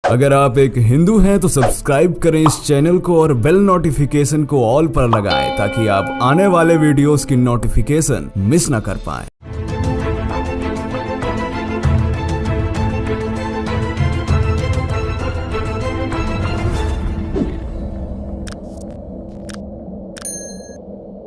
अगर आप एक हिंदू हैं तो सब्सक्राइब करें इस चैनल को और बेल नोटिफिकेशन को ऑल पर लगाएं ताकि आप आने वाले वीडियोस की नोटिफिकेशन मिस ना कर पाएं।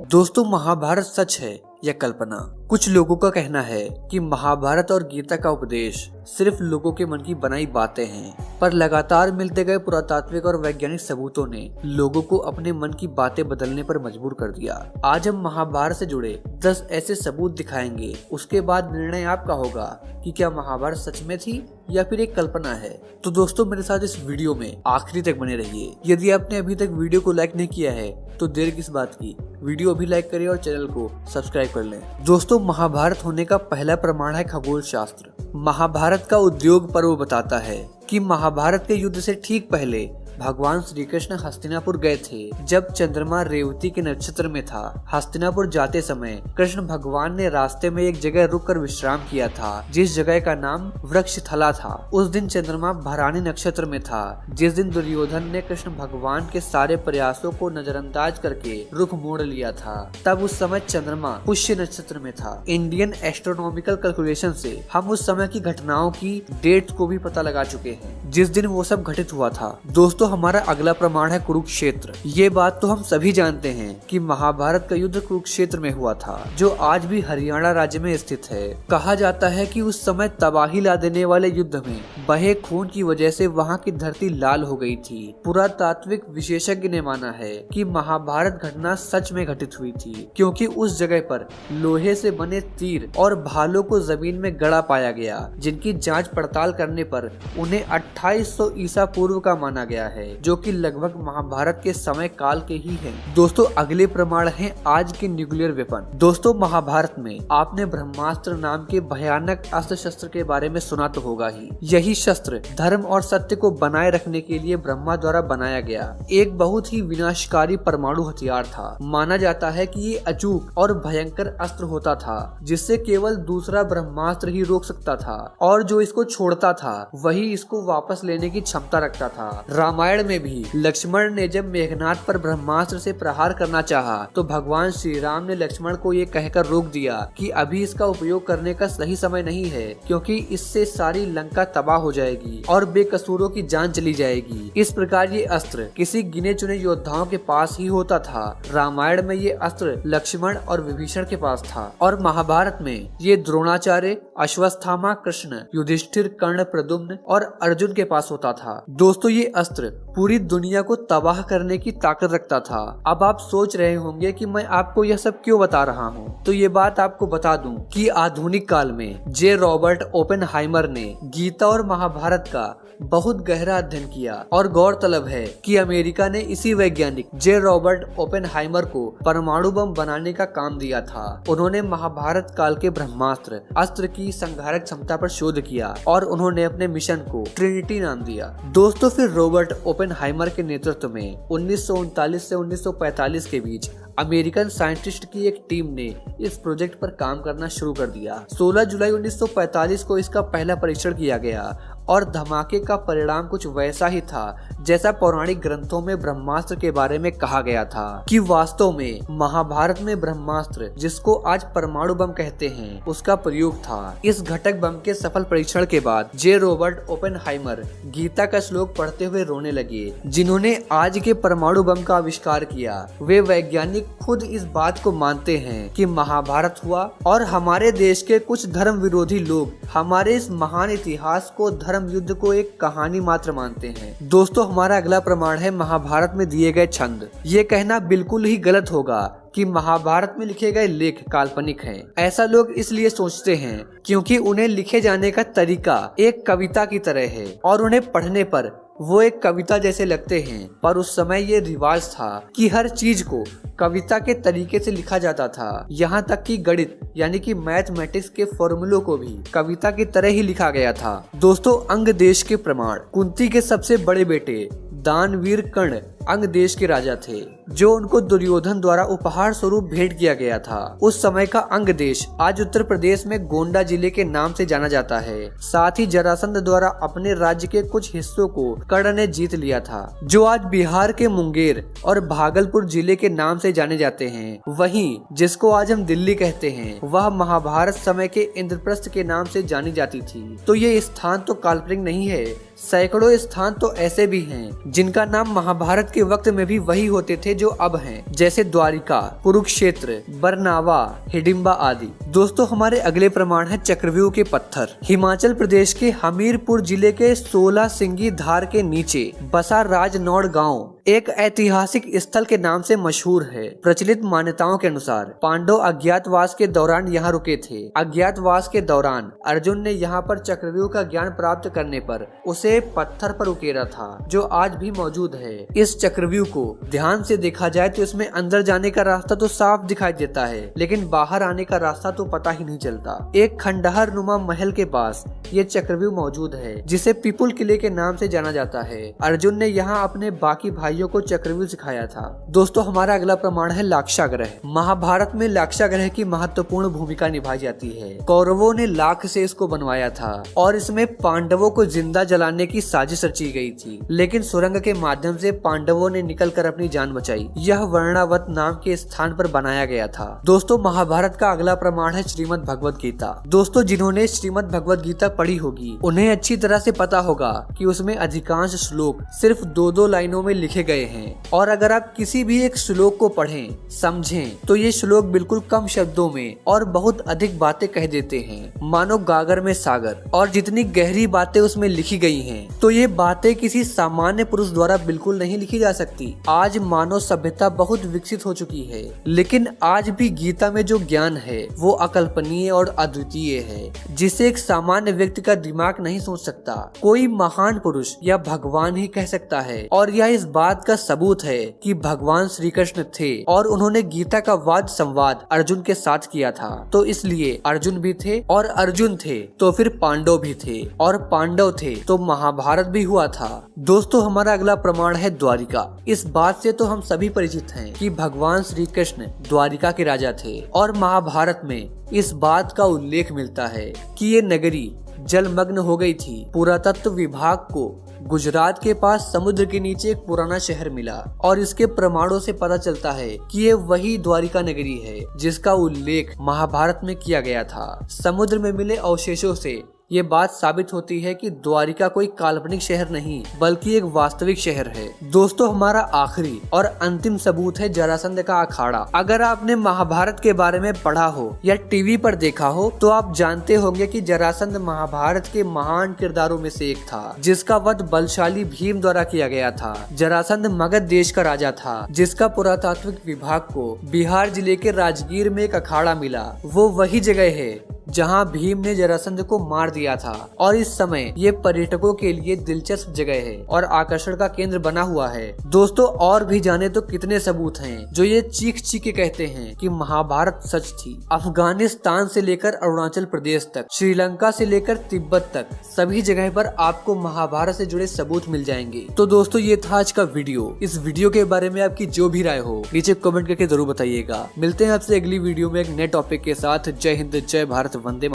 दोस्तों, महाभारत सच है या कल्पना? कुछ लोगों का कहना है कि महाभारत और गीता का उपदेश सिर्फ लोगों के मन की बनाई बातें हैं, पर लगातार मिलते गए पुरातात्विक और वैज्ञानिक सबूतों ने लोगों को अपने मन की बातें बदलने पर मजबूर कर दिया। आज हम महाभारत से जुड़े 10 ऐसे सबूत दिखाएंगे। उसके बाद निर्णय आपका होगा कि क्या महाभारत सच में थी या फिर एक कल्पना है। तो दोस्तों, मेरे साथ इस वीडियो में आखिरी तक बने रहिए। यदि आपने अभी तक वीडियो को लाइक नहीं किया है तो देर किस बात की, वीडियो अभी लाइक करें और चैनल को सब्सक्राइब कर लें। दोस्तों, महाभारत होने का पहला प्रमाण है खगोल शास्त्र। महाभारत का उद्योग पर्व बताता है कि महाभारत के युद्ध से ठीक पहले भगवान श्री कृष्ण हस्तिनापुर गए थे जब चंद्रमा रेवती के नक्षत्र में था। हस्तिनापुर जाते समय कृष्ण भगवान ने रास्ते में एक जगह रुककर विश्राम किया था, जिस जगह का नाम वृक्षथला था। उस दिन चंद्रमा भरानी नक्षत्र में था, जिस दिन दुर्योधन ने कृष्ण भगवान के सारे प्रयासों को नजरअंदाज करके रुख मोड़ लिया था। तब उस समय चंद्रमा पुष्य नक्षत्र में था। इंडियन एस्ट्रोनॉमिकल कैलकुलेशन से हम उस समय की घटनाओं की डेट को भी पता लगा चुके हैं जिस दिन वो सब घटित हुआ था। दोस्तों, हमारा अगला प्रमाण है कुरुक्षेत्र। ये बात तो हम सभी जानते हैं कि महाभारत का युद्ध कुरुक्षेत्र में हुआ था, जो आज भी हरियाणा राज्य में स्थित है। कहा जाता है कि उस समय तबाही ला देने वाले युद्ध में बहे खून की वजह से वहां की धरती लाल हो गई थी। पुरातात्विक विशेषज्ञ ने माना है कि महाभारत घटना सच में घटित हुई थी, क्योंकि उस जगह पर लोहे से बने तीर और भालों को जमीन में गड़ा पाया गया, जिनकी जांच पड़ताल करने पर उन्हें 2800 ईसा पूर्व का माना गया है, जो कि लगभग महाभारत के समय काल के ही हैं। दोस्तों, अगले प्रमाण हैं आज के न्यूक्लियर वेपन। दोस्तों, महाभारत में आपने ब्रह्मास्त्र नाम के भयानक अस्त्र शस्त्र के बारे में सुना तो होगा ही। यही शस्त्र धर्म और सत्य को बनाए रखने के लिए ब्रह्मा द्वारा बनाया गया एक बहुत ही विनाशकारी परमाणु हथियार था। माना जाता है कि ये अचूक और भयंकर अस्त्र होता था, जिससे केवल दूसरा ब्रह्मास्त्र ही रोक सकता था, और जो इसको छोड़ता था वही इसको वापस लेने की क्षमता रखता था। रामायण में भी लक्ष्मण ने जब मेघनाद पर ब्रह्मास्त्र से प्रहार करना चाहा तो भगवान श्री राम ने लक्ष्मण को ये कहकर रोक दिया कि अभी इसका उपयोग करने का सही समय नहीं है, क्योंकि इससे सारी लंका तबाह हो जाएगी और बेकसूरों की जान चली जाएगी। इस प्रकार ये अस्त्र किसी गिने चुने योद्धाओं के पास ही होता था। रामायण में ये अस्त्र लक्ष्मण और विभीषण के पास था, और महाभारत में ये द्रोणाचार्य, अश्वत्थामा, कृष्ण, युधिष्ठिर, कर्ण, प्रद्युम्न और अर्जुन के पास होता था। दोस्तों, ये अस्त्र पूरी दुनिया को तबाह करने की ताकत रखता था। अब आप सोच रहे होंगे कि मैं आपको यह सब क्यों बता रहा हूँ, तो ये बात आपको बता दूं कि आधुनिक काल में जे रॉबर्ट ओपेनहाइमर ने गीता और महाभारत का बहुत गहरा अध्ययन किया, और गौरतलब है कि अमेरिका ने इसी वैज्ञानिक जे रॉबर्ट ओपेनहाइमर को परमाणु बम बनाने का काम दिया था। उन्होंने महाभारत काल के ब्रह्मास्त्र अस्त्र की संघारक क्षमता पर शोध किया, और उन्होंने अपने मिशन को ट्रिनिटी नाम दिया। दोस्तों, फिर रॉबर्ट ओपेनहाइमर के नेतृत्व में 1939 से 1945 के बीच अमेरिकन साइंटिस्ट की एक टीम ने इस प्रोजेक्ट पर काम करना शुरू कर दिया। 16 जुलाई 1945 को इसका पहला परीक्षण किया गया, और धमाके का परिणाम कुछ वैसा ही था जैसा पौराणिक ग्रंथों में ब्रह्मास्त्र के बारे में कहा गया था, कि वास्तव में महाभारत में ब्रह्मास्त्र, जिसको आज परमाणु बम कहते हैं, उसका प्रयोग था। इस घटक बम के सफल परीक्षण के बाद जे रॉबर्ट ओपेनहाइमर गीता का श्लोक पढ़ते हुए रोने लगे। जिन्होंने आज के परमाणु बम का आविष्कार किया, वे वैज्ञानिक खुद इस बात को मानते हैं कि महाभारत हुआ, और हमारे देश के कुछ धर्म विरोधी लोग हमारे इस महान इतिहास को, धर्म युद्ध को एक कहानी मात्र मानते हैं। दोस्तों, हमारा अगला प्रमाण है महाभारत में दिए गए छंद। ये कहना बिल्कुल ही गलत होगा कि महाभारत में लिखे गए लेख काल्पनिक हैं। ऐसा लोग इसलिए सोचते हैं क्योंकि उन्हें लिखे जाने का तरीका एक कविता की तरह है, और उन्हें पढ़ने पर वो एक कविता जैसे लगते हैं। पर उस समय ये रिवाज था कि हर चीज को कविता के तरीके से लिखा जाता था। यहाँ तक कि गणित यानी कि मैथमेटिक्स के फॉर्मूलों को भी कविता की तरह ही लिखा गया था। दोस्तों, अंग देश के प्रमाण। कुंती के सबसे बड़े बेटे दानवीर कर्ण अंग देश के राजा थे, जो उनको दुर्योधन द्वारा उपहार स्वरूप भेंट किया गया था। उस समय का अंग देश आज उत्तर प्रदेश में गोंडा जिले के नाम से जाना जाता है। साथ ही जरासंध द्वारा अपने राज्य के कुछ हिस्सों को कर्ण ने जीत लिया था, जो आज बिहार के मुंगेर और भागलपुर जिले के नाम से जाने जाते हैं। वहीं जिसको आज हम दिल्ली कहते हैं, वह महाभारत समय के इंद्रप्रस्थ के नाम से जानी जाती थी। तो ये स्थान तो काल्पनिक नहीं है, सैकड़ों स्थान तो ऐसे भी हैं जिनका नाम महाभारत के वक्त में भी वही होते थे जो अब हैं, जैसे द्वारिका, कुरुक्षेत्र, बरनावा, हिडिंबा आदि। दोस्तों, हमारे अगले प्रमाण है चक्रव्यूह के पत्थर। हिमाचल प्रदेश के हमीरपुर जिले के 16 सिंगी धार के नीचे बसा राजनौड़ गांव एक ऐतिहासिक स्थल के नाम से मशहूर है। प्रचलित मान्यताओं के अनुसार पांडव अज्ञातवास के दौरान यहाँ रुके थे। अज्ञातवास के दौरान अर्जुन ने यहाँ पर चक्रव्यूह का ज्ञान प्राप्त करने पर उसे पत्थर पर उकेरा था, जो आज भी मौजूद है। इस चक्रव्यूह को ध्यान से देखा जाए तो इसमें अंदर जाने का रास्ता तो साफ दिखाई देता है, लेकिन बाहर आने का रास्ता तो पता ही नहीं चलता। एक खंडहर नुमा महल के पास ये चक्रव्यूह मौजूद है, जिसे पीपुल किले के नाम से जाना जाता है। अर्जुन ने यहाँ अपने बाकी भाइयों को चक्रव्यूह सिखाया था। दोस्तों, हमारा अगला प्रमाण है लाक्षागृह। महाभारत में लाक्षागृह की महत्वपूर्ण भूमिका निभाई जाती है। कौरवों ने लाख से इसको बनवाया था और इसमें पांडवों को जिंदा जलाने की साजिश रची गई थी, लेकिन सुरंग के माध्यम से पांडवों ने निकलकर अपनी जान बचाई। यह वर्णावत नाम के स्थान पर बनाया गया था। दोस्तों, महाभारत का अगला प्रमाण है श्रीमद् भगवत गीता। दोस्तों, जिन्होंने श्रीमद् भगवत गीता पढ़ी होगी उन्हें अच्छी तरह से पता होगा कि उसमें अधिकांश श्लोक सिर्फ 2-2 लाइनों में लिखे गए हैं, और अगर आप किसी भी एक श्लोक को पढ़ें, समझें, तो ये श्लोक बिल्कुल कम शब्दों में और बहुत अधिक बातें कह देते हैं, मानो गागर में सागर। और जितनी गहरी बातें उसमें लिखी गई हैं, तो ये बातें किसी सामान्य पुरुष द्वारा बिल्कुल नहीं लिखी जा सकती। आज मानव सभ्यता बहुत विकसित हो चुकी है, लेकिन आज भी गीता में जो ज्ञान है वो अकल्पनीय और अद्वितीय है, जिसे एक सामान्य व्यक्ति का दिमाग नहीं सोच सकता। कोई महान पुरुष या भगवान ही कह सकता है, और यह इस बात का सबूत है कि भगवान श्री कृष्ण थे और उन्होंने गीता का वाद संवाद अर्जुन के साथ किया था। तो इसलिए अर्जुन भी थे, और अर्जुन थे तो फिर पांडव भी थे, और पांडव थे तो महाभारत भी हुआ था। दोस्तों, हमारा अगला प्रमाण है द्वारिका। इस बात से तो हम सभी परिचित हैं कि भगवान श्री कृष्ण द्वारिका के राजा थे, और महाभारत में इस बात का उल्लेख मिलता है कि ये नगरी जलमग्न हो गई थी। पुरातत्व विभाग को गुजरात के पास समुद्र के नीचे एक पुराना शहर मिला, और इसके प्रमाणों से पता चलता है कि ये वही द्वारिका नगरी है जिसका उल्लेख महाभारत में किया गया था। समुद्र में मिले अवशेषों से ये बात साबित होती है कि द्वारिका कोई काल्पनिक शहर नहीं बल्कि एक वास्तविक शहर है। दोस्तों, हमारा आखिरी और अंतिम सबूत है जरासंध का अखाड़ा। अगर आपने महाभारत के बारे में पढ़ा हो या टीवी पर देखा हो तो आप जानते होंगे कि जरासंध महाभारत के महान किरदारों में से एक था, जिसका वध बलशाली भीम द्वारा किया गया था। जरासंध मगध देश का राजा था, जिसका पुरातात्विक विभाग को बिहार जिले के राजगीर में एक अखाड़ा मिला। वो वही जगह है जहां भीम ने जरासंध को मार दिया था, और इस समय ये पर्यटकों के लिए दिलचस्प जगह है और आकर्षण का केंद्र बना हुआ है। दोस्तों, और भी जाने तो कितने सबूत हैं जो ये चीख चीख के कहते हैं कि महाभारत सच थी। अफगानिस्तान से लेकर अरुणाचल प्रदेश तक, श्रीलंका से लेकर तिब्बत तक, सभी जगह पर आपको महाभारत से जुड़े सबूत मिल जाएंगे। तो दोस्तों, ये था आज का वीडियो। इस वीडियो के बारे में आपकी जो भी राय हो नीचे कमेंट करके जरूर बताइएगा। मिलते हैं आपसे अगली वीडियो में एक नए टॉपिक के साथ। जय हिंद, जय भारत, वंदे